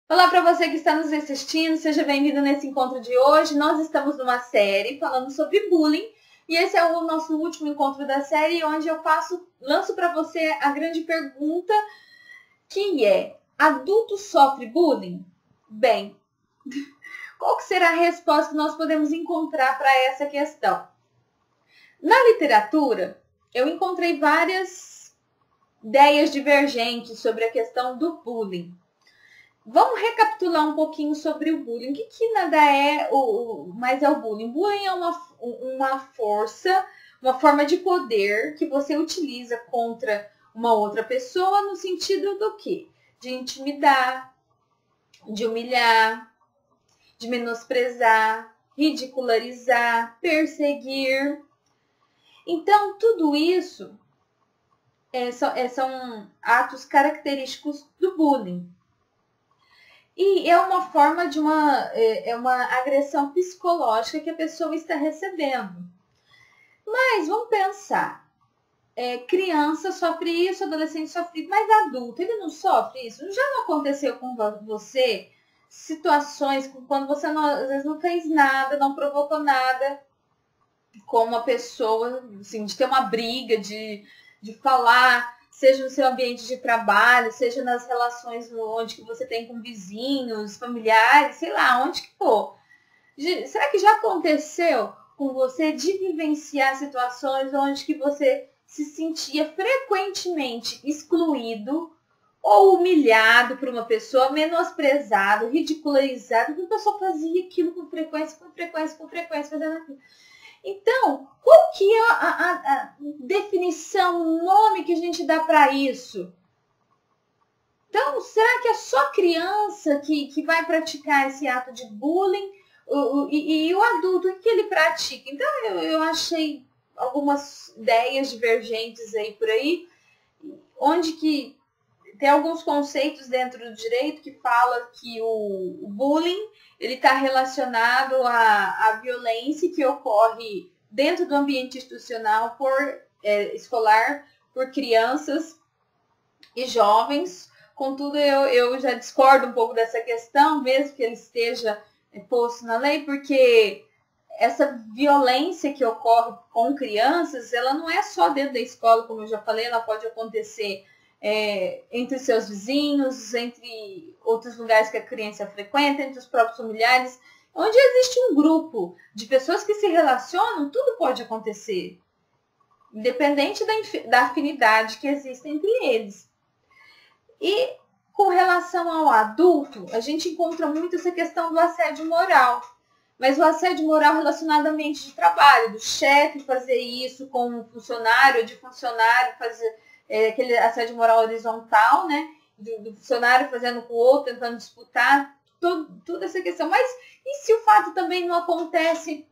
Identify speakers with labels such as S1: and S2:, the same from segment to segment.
S1: Olá para você que está nos assistindo, seja bem-vindo nesse encontro de hoje. Nós estamos numa série falando sobre bullying e esse é o nosso último encontro da série, onde eu lanço para você a grande pergunta, que é: adulto sofre bullying? Bem, qual que será a resposta que nós podemos encontrar para essa questão? Na literatura, eu encontrei várias ideias divergentes sobre a questão do bullying. Vamos recapitular um pouquinho sobre o bullying. O que nada é mas é o bullying? Bullying é uma força, uma forma de poder que você utiliza contra uma outra pessoa no sentido do quê? De intimidar, de humilhar, de menosprezar, ridicularizar, perseguir. Então, tudo isso são atos característicos do bullying. E é uma forma de uma agressão psicológica que a pessoa está recebendo. Mas vamos pensar, criança sofre isso, adolescente sofre isso, mas adulto, ele não sofre isso? Já não aconteceu com você situações quando você às vezes não fez nada, não provocou nada com uma pessoa, assim, de ter uma briga, de falar, seja no seu ambiente de trabalho, seja nas relações onde que você tem com vizinhos, familiares, sei lá, onde que for. Será que já aconteceu com você de vivenciar situações onde que você se sentia frequentemente excluído ou humilhado por uma pessoa, menosprezado, ridicularizado, que a pessoa fazia aquilo com frequência, fazendo aquilo? Então, qual que é a definição, o nome que a gente dá para isso? Então, será que é só criança que vai praticar esse ato de bullying? E o adulto, o que ele pratica? Então, eu achei algumas ideias divergentes aí por aí, onde que tem alguns conceitos dentro do direito que fala que o bullying ele está relacionado à violência que ocorre dentro do ambiente institucional escolar por crianças e jovens. Contudo, eu já discordo um pouco dessa questão, mesmo que ele esteja posto na lei, porque essa violência que ocorre com crianças, ela não é só dentro da escola, como eu já falei, ela pode acontecer entre seus vizinhos, entre outros lugares que a criança frequenta, entre os próprios familiares. Onde existe um grupo de pessoas que se relacionam, tudo pode acontecer, independente da afinidade que existe entre eles. E com relação ao adulto, a gente encontra muito essa questão do assédio moral. Mas o assédio moral relacionado ao ambiente de trabalho, do chefe fazer isso com um funcionário, ou de funcionário fazer aquele assédio moral horizontal, né? Do funcionário fazendo com o outro, tentando disputar, toda essa questão. Mas e se o fato também não acontece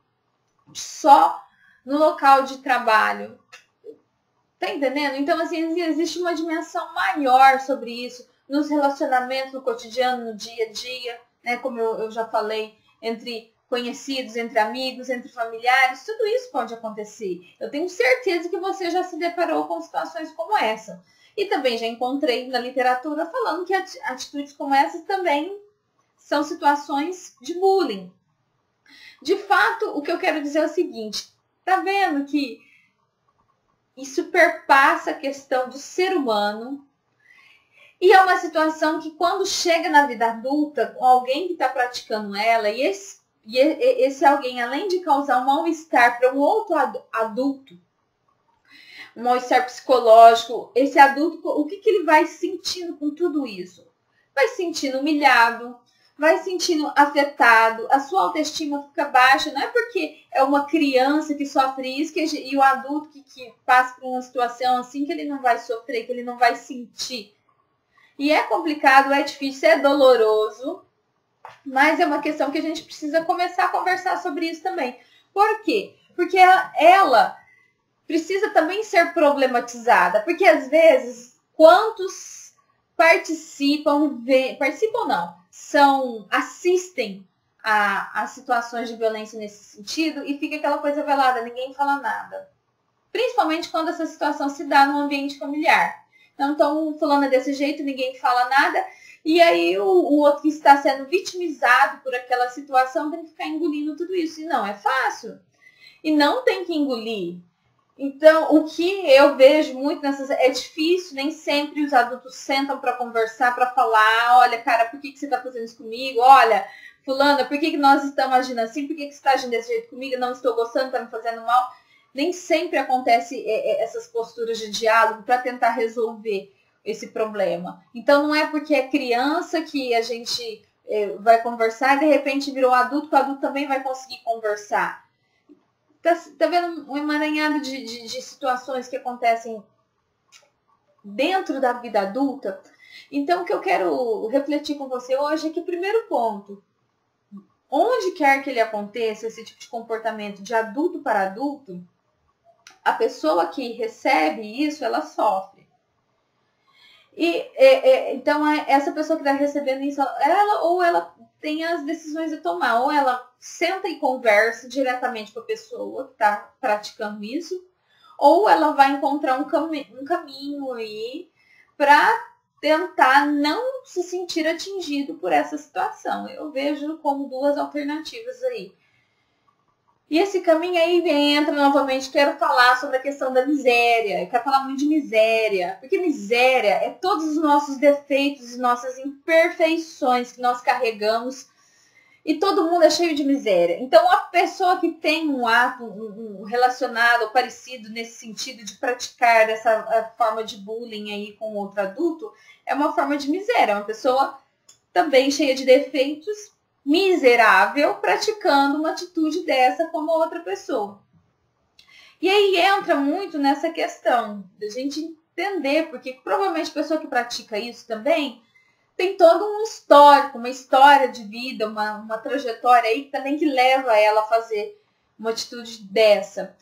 S1: só no local de trabalho? Tá entendendo? Então, assim, existe uma dimensão maior sobre isso, nos relacionamentos, no cotidiano, no dia a dia, né? Como eu já falei, entre conhecidos, entre amigos, entre familiares, tudo isso pode acontecer. Eu tenho certeza que você já se deparou com situações como essa. E também já encontrei na literatura falando que atitudes como essas também são situações de bullying. De fato, o que eu quero dizer é o seguinte: tá vendo que isso perpassa a questão do ser humano e é uma situação que quando chega na vida adulta, com alguém que está praticando ela, e esse alguém, além de causar um mal-estar para um outro adulto, um mal-estar psicológico, esse adulto, o que ele vai sentindo com tudo isso? Vai se sentindo humilhado, vai se sentindo afetado, a sua autoestima fica baixa, não é porque é uma criança que sofre isso e o adulto que passa por uma situação assim que ele não vai sofrer, que ele não vai sentir. E é complicado, é difícil, é doloroso, mas é uma questão que a gente precisa começar a conversar sobre isso também. Por quê? Porque ela precisa também ser problematizada. Porque às vezes, quantos assistem a situações de violência nesse sentido e fica aquela coisa velada, ninguém fala nada. Principalmente quando essa situação se dá no ambiente familiar. Então, fulano é desse jeito, ninguém fala nada. E aí o outro que está sendo vitimizado por aquela situação tem que ficar engolindo tudo isso. E não é fácil. E não tem que engolir. Então, o que eu vejo muito nessas... É difícil, nem sempre os adultos sentam para conversar, para falar, olha, cara, por que você está fazendo isso comigo? Olha, fulana, por que nós estamos agindo assim? Por que você está agindo desse jeito comigo? Eu não estou gostando, está me fazendo mal. Nem sempre acontece essas posturas de diálogo para tentar resolver esse problema. Então, não é porque é criança que a gente vai conversar e de repente virou adulto, que o adulto também vai conseguir conversar. Tá vendo um emaranhado de situações que acontecem dentro da vida adulta? Então, o que eu quero refletir com você hoje é que, primeiro ponto, onde quer que ele aconteça, esse tipo de comportamento de adulto para adulto, a pessoa que recebe isso, ela sofre. E então, essa pessoa que está recebendo isso, ela tem as decisões a tomar, ou ela senta e conversa diretamente com a pessoa que está praticando isso, ou ela vai encontrar um caminho aí para tentar não se sentir atingido por essa situação. Eu vejo como duas alternativas aí. E esse caminho aí entra novamente, quero falar sobre a questão da miséria. Eu quero falar muito de miséria, porque miséria é todos os nossos defeitos e nossas imperfeições que nós carregamos. E todo mundo é cheio de miséria. Então, a pessoa que tem um ato relacionado ou parecido nesse sentido de praticar essa forma de bullying aí com outro adulto, é uma forma de miséria. É uma pessoa também cheia de defeitos, miserável, praticando uma atitude dessa como outra pessoa. E aí entra muito nessa questão da gente entender, porque provavelmente a pessoa que pratica isso também tem todo um histórico, uma história de vida, uma trajetória aí também que leva ela a fazer uma atitude dessa.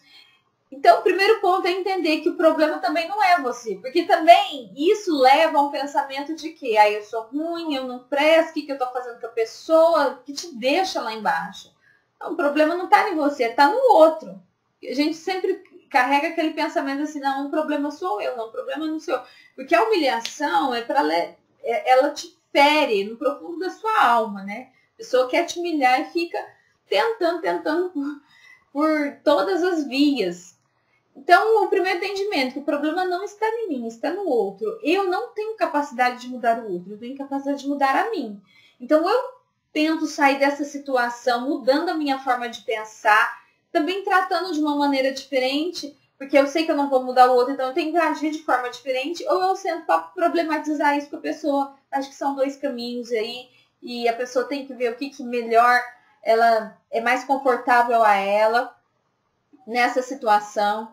S1: Então, o primeiro ponto é entender que o problema também não é você, porque também isso leva a um pensamento de que eu sou ruim, eu não presto, o que eu estou fazendo com a pessoa, que te deixa lá embaixo. Então, o problema não está em você, está no outro. A gente sempre carrega aquele pensamento assim, não, o problema sou eu, não, o problema não sou eu. Porque a humilhação é para ela te fere no profundo da sua alma, né? A pessoa quer te humilhar e fica tentando por todas as vias. Então, o primeiro entendimento, que o problema não está em mim, está no outro. Eu não tenho capacidade de mudar o outro, eu tenho capacidade de mudar a mim. Então, eu tento sair dessa situação, mudando a minha forma de pensar, também tratando de uma maneira diferente, porque eu sei que eu não vou mudar o outro, então eu tenho que agir de forma diferente, ou eu sento para problematizar isso com a pessoa. Acho que são dois caminhos aí, e a pessoa tem que ver o que melhor ela é mais confortável a ela nessa situação.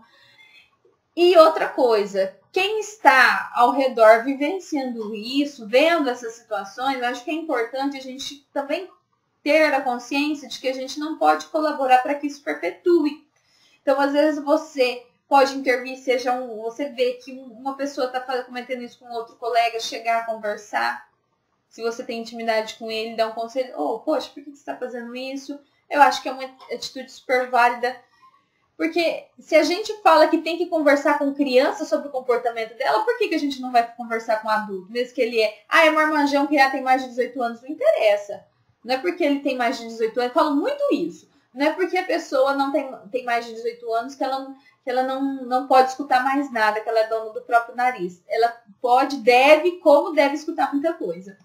S1: E outra coisa, quem está ao redor vivenciando isso, vendo essas situações, eu acho que é importante a gente também ter a consciência de que a gente não pode colaborar para que isso perpetue. Então, às vezes, você pode intervir, você vê que uma pessoa está cometendo isso com outro colega, chegar a conversar. Se você tem intimidade com ele, dar um conselho. Poxa, por que você está fazendo isso? Eu acho que é uma atitude super válida. Porque se a gente fala que tem que conversar com criança sobre o comportamento dela, por que a gente não vai conversar com adulto? Mesmo que ele é marmanjão que já tem mais de 18 anos, não interessa. Não é porque ele tem mais de 18 anos, eu falo muito isso. Não é porque a pessoa não tem mais de 18 anos que ela não pode escutar mais nada, que ela é dona do próprio nariz. Ela pode, como deve escutar muita coisa.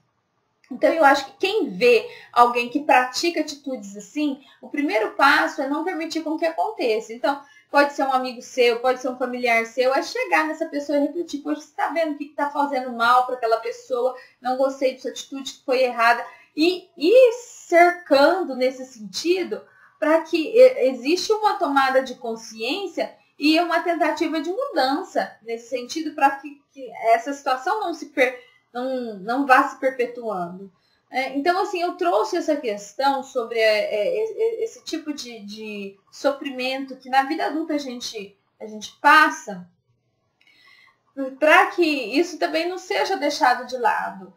S1: Então, eu acho que quem vê alguém que pratica atitudes assim, o primeiro passo é não permitir com que aconteça. Então, pode ser um amigo seu, pode ser um familiar seu, é chegar nessa pessoa e refletir, poxa, você está vendo o que está fazendo mal para aquela pessoa, não gostei dessa atitude que foi errada, e ir cercando nesse sentido para que existe uma tomada de consciência e uma tentativa de mudança nesse sentido para que essa situação não vá se perpetuando. Então, assim, eu trouxe essa questão sobre esse tipo de sofrimento que na vida adulta a gente passa, para que isso também não seja deixado de lado.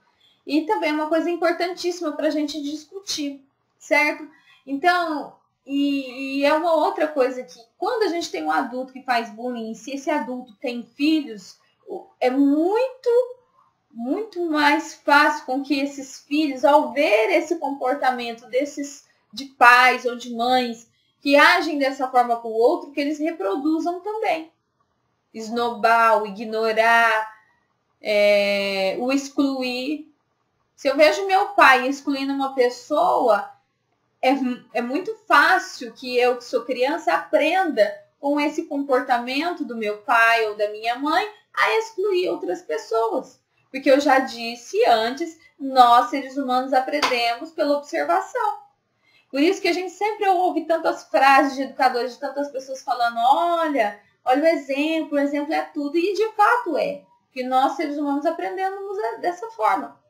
S1: E também é uma coisa importantíssima para a gente discutir, certo? Então, e é uma outra coisa que quando a gente tem um adulto que faz bullying, se esse adulto tem filhos, é muito muito mais fácil com que esses filhos, ao ver esse comportamento de pais ou de mães que agem dessa forma com o outro, que eles reproduzam também. Esnobar, o ignorar, o excluir. Se eu vejo meu pai excluindo uma pessoa, é muito fácil que eu, que sou criança, aprenda com esse comportamento do meu pai ou da minha mãe a excluir outras pessoas. Porque eu já disse antes, nós, seres humanos, aprendemos pela observação. Por isso que a gente sempre ouve tantas frases de educadores, de tantas pessoas falando, olha o exemplo é tudo. E de fato é, que nós, seres humanos, aprendemos dessa forma.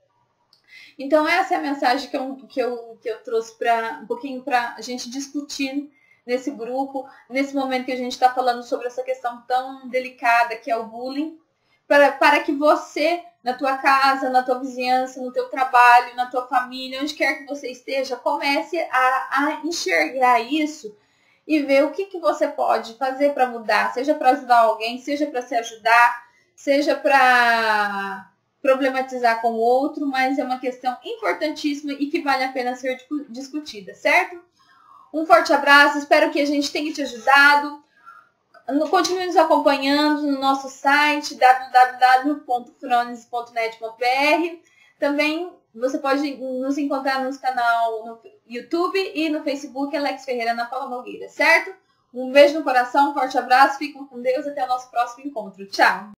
S1: Então, essa é a mensagem que eu trouxe um pouquinho para a gente discutir nesse grupo, nesse momento que a gente está falando sobre essa questão tão delicada que é o bullying, para que você, na tua casa, na tua vizinhança, no teu trabalho, na tua família, onde quer que você esteja, comece a enxergar isso e ver o que você pode fazer para mudar, seja para ajudar alguém, seja para se ajudar, seja para problematizar com o outro, mas é uma questão importantíssima e que vale a pena ser discutida, certo? Um forte abraço, espero que a gente tenha te ajudado. Continue nos acompanhando no nosso site www.frones.net.br. Também você pode nos encontrar no canal no YouTube e no Facebook Alex Ferreira Ana Paula Nogueira, certo? Um beijo no coração, um forte abraço, fiquem com Deus, até o nosso próximo encontro. Tchau!